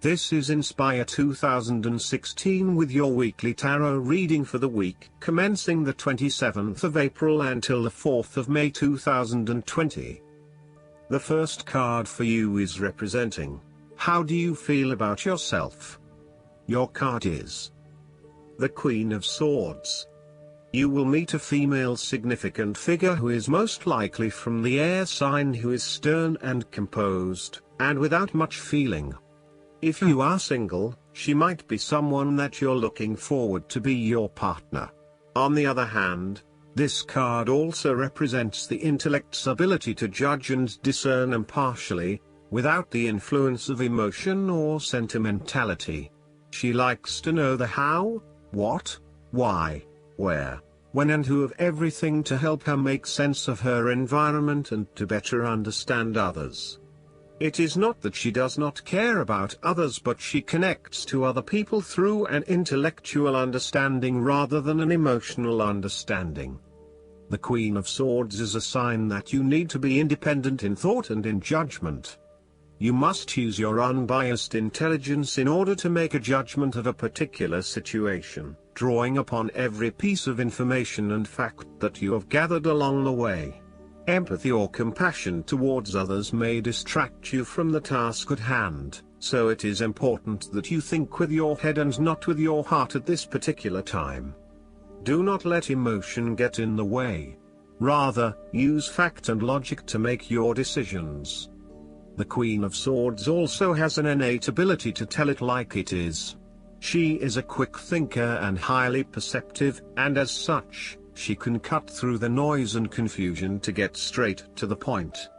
This is Inspire 2016 with your weekly tarot reading for the week commencing the 27th of April until the 4th of May 2020. The first card for you is representing, how do you feel about yourself? Your card is the Queen of Swords. You will meet a female significant figure who is most likely from the air sign, who is stern and composed, and without much feeling. If you are single, she might be someone that you're looking forward to be your partner. On the other hand, this card also represents the intellect's ability to judge and discern impartially, without the influence of emotion or sentimentality. She likes to know the how, what, why, where, when and who of everything to help her make sense of her environment and to better understand others. It is not that she does not care about others, but she connects to other people through an intellectual understanding rather than an emotional understanding. The Queen of Swords is a sign that you need to be independent in thought and in judgment. You must use your unbiased intelligence in order to make a judgment of a particular situation, drawing upon every piece of information and fact that you have gathered along the way. Empathy or compassion towards others may distract you from the task at hand, so it is important that you think with your head and not with your heart at this particular time. Do not let emotion get in the way. Rather, use fact and logic to make your decisions. The Queen of Swords also has an innate ability to tell it like it is. She is a quick thinker and highly perceptive, and as such, she can cut through the noise and confusion to get straight to the point.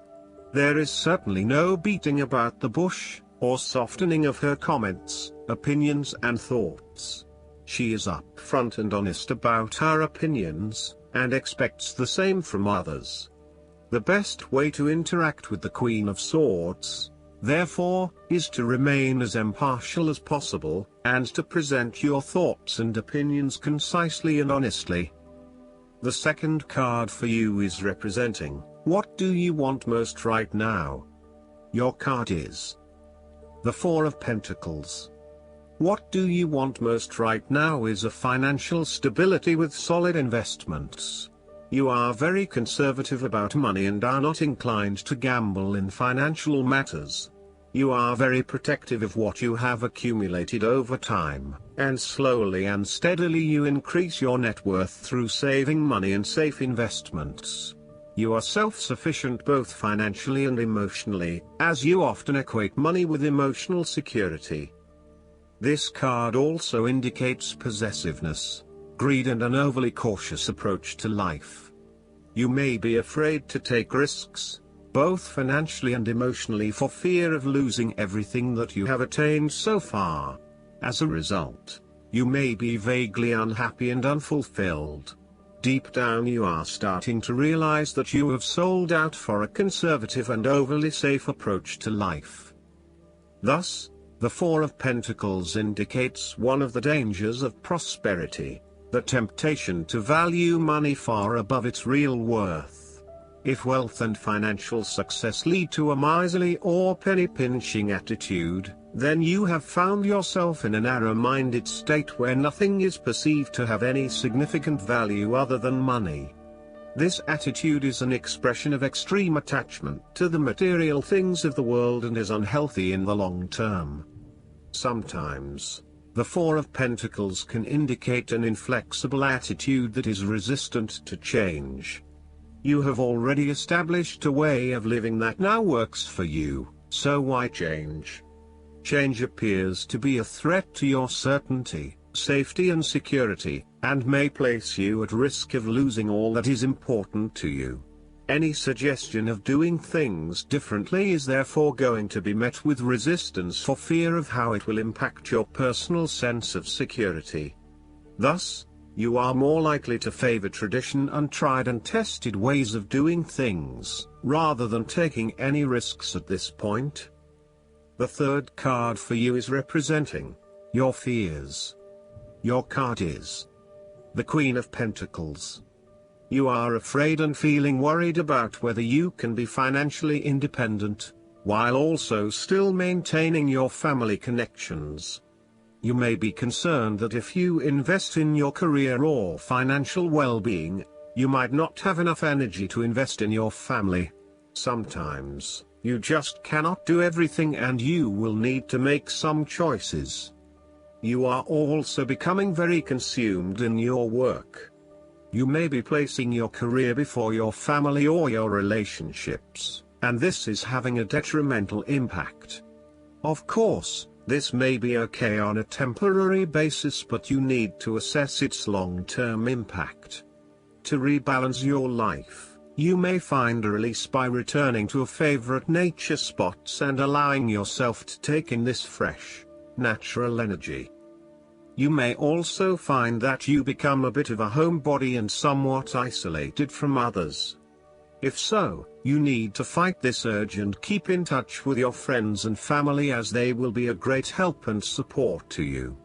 There is certainly no beating about the bush, or softening of her comments, opinions and thoughts. She is upfront and honest about her opinions, and expects the same from others. The best way to interact with the Queen of Swords, therefore, is to remain as impartial as possible, and to present your thoughts and opinions concisely and honestly. The second card for you is representing, what do you want most right now? Your card is the Four of Pentacles. What do you want most right now is a financial stability with solid investments. You are very conservative about money and are not inclined to gamble in financial matters. You are very protective of what you have accumulated over time, and slowly and steadily you increase your net worth through saving money and safe investments. You are self-sufficient both financially and emotionally, as you often equate money with emotional security. This card also indicates possessiveness, greed and an overly cautious approach to life. You may be afraid to take risks, both financially and emotionally, for fear of losing everything that you have attained so far. As a result, you may be vaguely unhappy and unfulfilled. Deep down you are starting to realize that you have sold out for a conservative and overly safe approach to life. Thus, the Four of Pentacles indicates one of the dangers of prosperity, the temptation to value money far above its real worth. If wealth and financial success lead to a miserly or penny-pinching attitude, then you have found yourself in a narrow-minded state where nothing is perceived to have any significant value other than money. This attitude is an expression of extreme attachment to the material things of the world and is unhealthy in the long term. Sometimes, the Four of Pentacles can indicate an inflexible attitude that is resistant to change. You have already established a way of living that now works for you, so why change? Change appears to be a threat to your certainty, safety and security, and may place you at risk of losing all that is important to you. Any suggestion of doing things differently is therefore going to be met with resistance for fear of how it will impact your personal sense of security. Thus, you are more likely to favor tradition and tried and tested ways of doing things, rather than taking any risks at this point. The third card for you is representing your fears. Your card is the Queen of Pentacles. You are afraid and feeling worried about whether you can be financially independent, while also still maintaining your family connections. You may be concerned that if you invest in your career or financial well-being, you might not have enough energy to invest in your family. Sometimes, you just cannot do everything and you will need to make some choices. You are also becoming very consumed in your work. You may be placing your career before your family or your relationships, and this is having a detrimental impact. Of course, this may be okay on a temporary basis, but you need to assess its long-term impact. To rebalance your life, you may find a release by returning to a favorite nature spots and allowing yourself to take in this fresh, natural energy. You may also find that you become a bit of a homebody and somewhat isolated from others. If so, you need to fight this urge and keep in touch with your friends and family, as they will be a great help and support to you.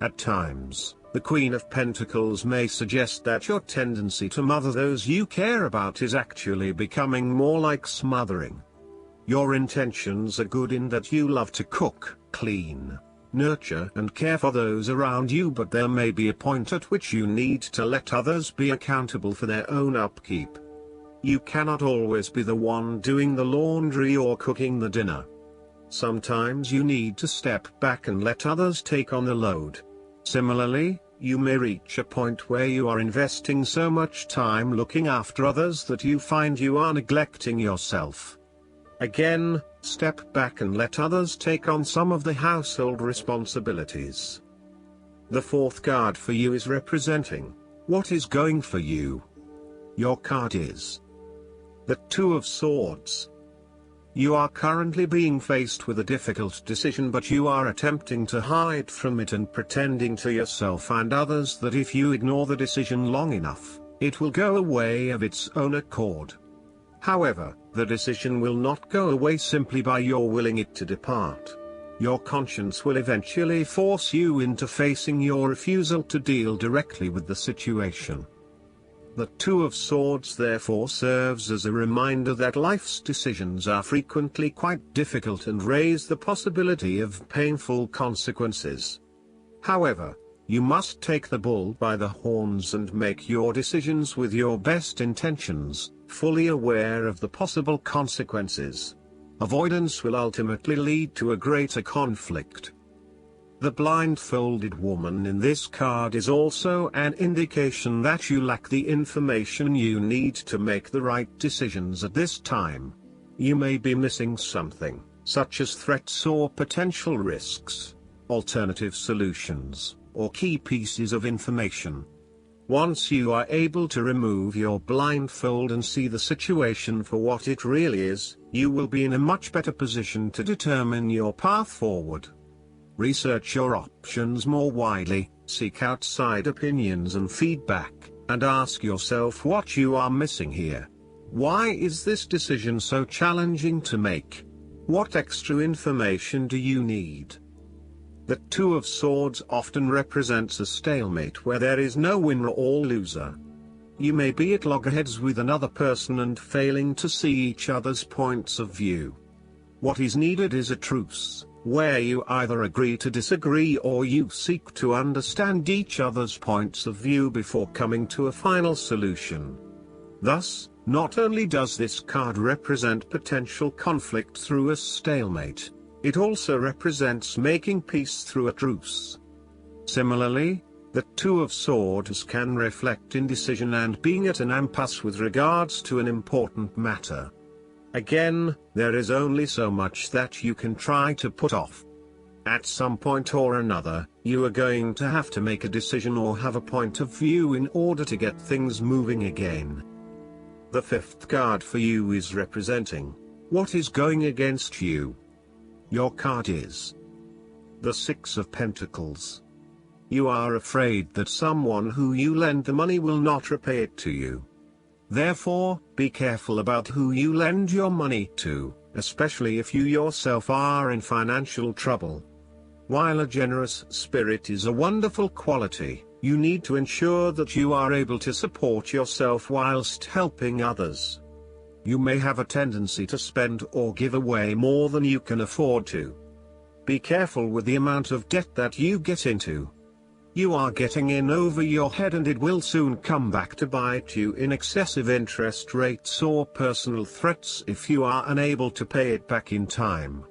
At times, the Queen of Pentacles may suggest that your tendency to mother those you care about is actually becoming more like smothering. Your intentions are good in that you love to cook, clean, nurture and care for those around you, but there may be a point at which you need to let others be accountable for their own upkeep. You cannot always be the one doing the laundry or cooking the dinner. Sometimes you need to step back and let others take on the load. Similarly, you may reach a point where you are investing so much time looking after others that you find you are neglecting yourself. Again, step back and let others take on some of the household responsibilities. The fourth card for you is representing what is going for you. Your card is the Two of Swords. You are currently being faced with a difficult decision, but you are attempting to hide from it and pretending to yourself and others that if you ignore the decision long enough, it will go away of its own accord. However, the decision will not go away simply by your willing it to depart. Your conscience will eventually force you into facing your refusal to deal directly with the situation. The Two of Swords therefore serves as a reminder that life's decisions are frequently quite difficult and raise the possibility of painful consequences. However, you must take the bull by the horns and make your decisions with your best intentions, fully aware of the possible consequences. Avoidance will ultimately lead to a greater conflict. The blindfolded woman in this card is also an indication that you lack the information you need to make the right decisions at this time. You may be missing something, such as threats or potential risks, alternative solutions, or key pieces of information. Once you are able to remove your blindfold and see the situation for what it really is, you will be in a much better position to determine your path forward. Research your options more widely, seek outside opinions and feedback, and ask yourself what you are missing here. Why is this decision so challenging to make? What extra information do you need? The Two of Swords often represents a stalemate where there is no winner or loser. You may be at loggerheads with another person and failing to see each other's points of view. What is needed is a truce, where you either agree to disagree or you seek to understand each other's points of view before coming to a final solution. Thus, not only does this card represent potential conflict through a stalemate, it also represents making peace through a truce. Similarly, the Two of Swords can reflect indecision and being at an impasse with regards to an important matter. Again, there is only so much that you can try to put off. At some point or another, you are going to have to make a decision or have a point of view in order to get things moving again. The fifth card for you is representing what is going against you. Your card is the Six of Pentacles. You are afraid that someone who you lend the money will not repay it to you. Therefore, be careful about who you lend your money to, especially if you yourself are in financial trouble. While a generous spirit is a wonderful quality, you need to ensure that you are able to support yourself whilst helping others. You may have a tendency to spend or give away more than you can afford to. Be careful with the amount of debt that you get into. You are getting in over your head and it will soon come back to bite you in excessive interest rates or personal threats if you are unable to pay it back in time.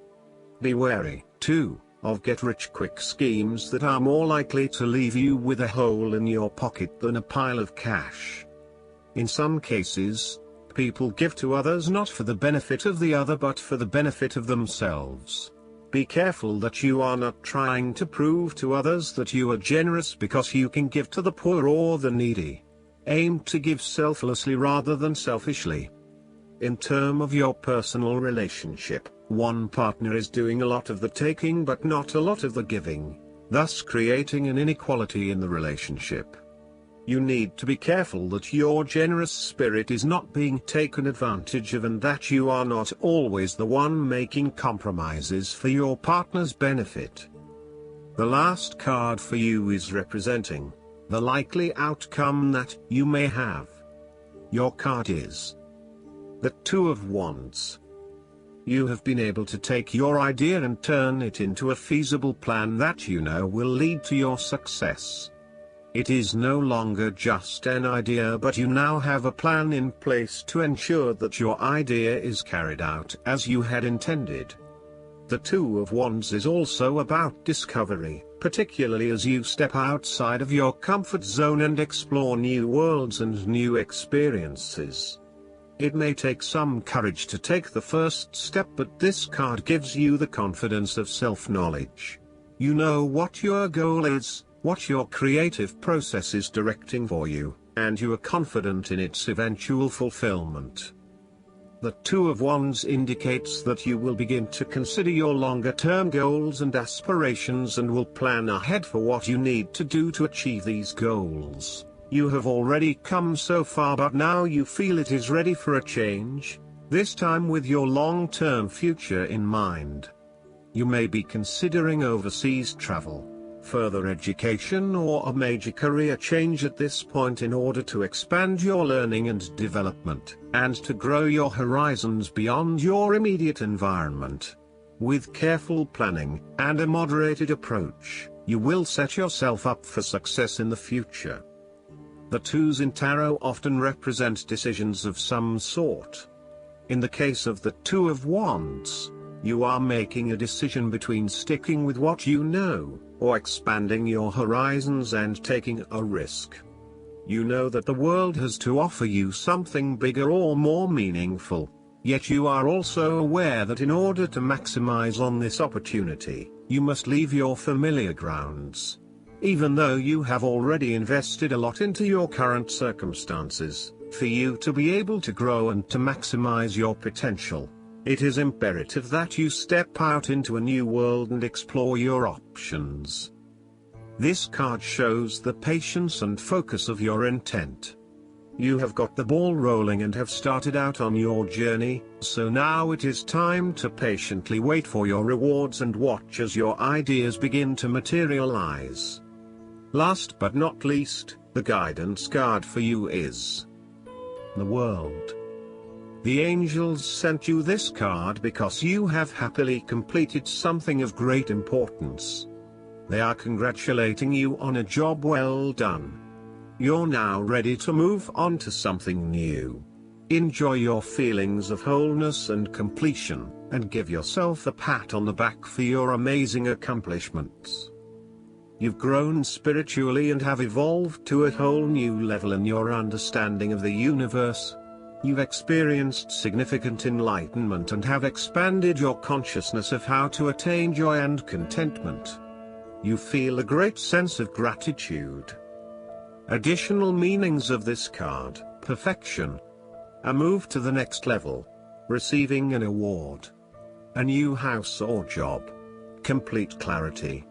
Be wary, too, of get-rich-quick schemes that are more likely to leave you with a hole in your pocket than a pile of cash. In some cases, people give to others not for the benefit of the other but for the benefit of themselves. Be careful that you are not trying to prove to others that you are generous because you can give to the poor or the needy. Aim to give selflessly rather than selfishly. In terms of your personal relationship, one partner is doing a lot of the taking but not a lot of the giving, thus creating an inequality in the relationship. You need to be careful that your generous spirit is not being taken advantage of and that you are not always the one making compromises for your partner's benefit. The last card for you is representing the likely outcome that you may have. Your card is the Two of Wands. You have been able to take your idea and turn it into a feasible plan that you know will lead to your success. It is no longer just an idea but you now have a plan in place to ensure that your idea is carried out as you had intended. The Two of Wands is also about discovery, particularly as you step outside of your comfort zone and explore new worlds and new experiences. It may take some courage to take the first step, but this card gives you the confidence of self-knowledge. You know what your goal is, what your creative process is directing for you, and you are confident in its eventual fulfillment. The Two of Wands indicates that you will begin to consider your longer-term goals and aspirations and will plan ahead for what you need to do to achieve these goals. You have already come so far but now you feel it is ready for a change, this time with your long-term future in mind. You may be considering overseas travel, further education or a major career change at this point in order to expand your learning and development, and to grow your horizons beyond your immediate environment. With careful planning, and a moderated approach, you will set yourself up for success in the future. The twos in tarot often represent decisions of some sort. In the case of the Two of Wands, you are making a decision between sticking with what you know, or expanding your horizons and taking a risk. You know that the world has to offer you something bigger or more meaningful, yet you are also aware that in order to maximize on this opportunity, you must leave your familiar grounds. Even though you have already invested a lot into your current circumstances, for you to be able to grow and to maximize your potential, it is imperative that you step out into a new world and explore your options. This card shows the patience and focus of your intent. You have got the ball rolling and have started out on your journey, so now it is time to patiently wait for your rewards and watch as your ideas begin to materialize. Last but not least, the guidance card for you is the World. The angels sent you this card because you have happily completed something of great importance. They are congratulating you on a job well done. You're now ready to move on to something new. Enjoy your feelings of wholeness and completion, and give yourself a pat on the back for your amazing accomplishments. You've grown spiritually and have evolved to a whole new level in your understanding of the universe. You've experienced significant enlightenment and have expanded your consciousness of how to attain joy and contentment. You feel a great sense of gratitude. Additional meanings of this card: perfection, a move to the next level, receiving an award, a new house or job, complete clarity,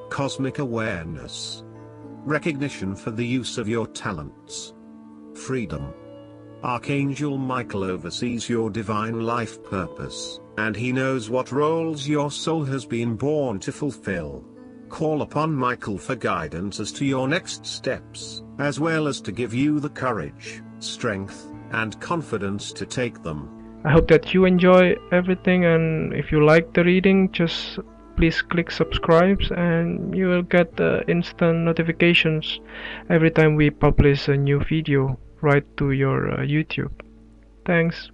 cosmic awareness, recognition for the use of your talents, freedom. Archangel Michael oversees your divine life purpose, and he knows what roles your soul has been born to fulfill. call upon Michael for guidance as to your next steps, as well as to give you the courage, strength, and confidence to take them. I hope that you enjoy everything, and if you like the reading, just please click subscribe and you will get instant notifications every time we publish a new video right to your YouTube. Thanks.